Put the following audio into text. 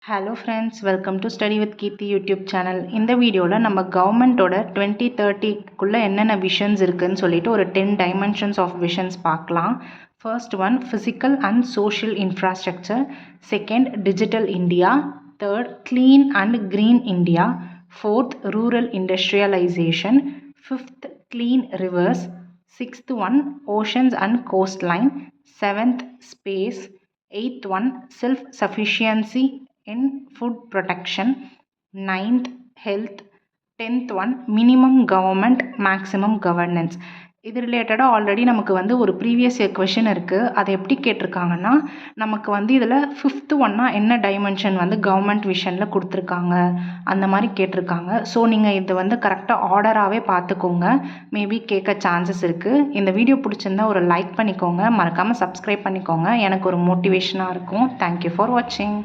Hello friends, welcome to study with Keerthi YouTube channel. இந்த வீடியோவில் நம்ம கவர்மெண்ட்டோட 2030க்குள்ளே என்னென்ன விஷன்ஸ் இருக்குதுன்னு சொல்லிட்டு ஒரு 10 டைமென்ஷன்ஸ் ஆஃப் விஷன்ஸ் பார்க்கலாம். First one physical and social infrastructure, second digital India, third clean and green India, fourth rural industrialisation, fifth clean rivers, sixth one oceans and coastline, seventh space, eighth one self sufficiency in food protection, 9th health, 10th one minimum government maximum governance. இது ரிலேட்டடாக already நமக்கு ஒரு previous year question இருக்குது. அதை எப்படி கேட்டிருக்காங்கன்னா, நமக்கு இதில் fifth ஒன்னா என்ன டைமென்ஷன் கவர்மெண்ட் விஷனில் கொடுத்துருக்காங்க அந்த மாதிரி கேட்டிருக்காங்க. ஸோ நீங்கள் இது கரெக்டாக ஆர்டராகவே பார்த்துக்கோங்க. மேபி கேட்க சான்சஸ் இருக்குது. இந்த வீடியோ பிடிச்சிருந்தா ஒரு லைக் பண்ணிக்கோங்க, மறக்காமல் சப்ஸ்கிரைப் பண்ணிக்கோங்க. எனக்கு ஒரு மோட்டிவேஷனாக இருக்கும். தேங்க்யூ ஃபார் வாட்சிங்.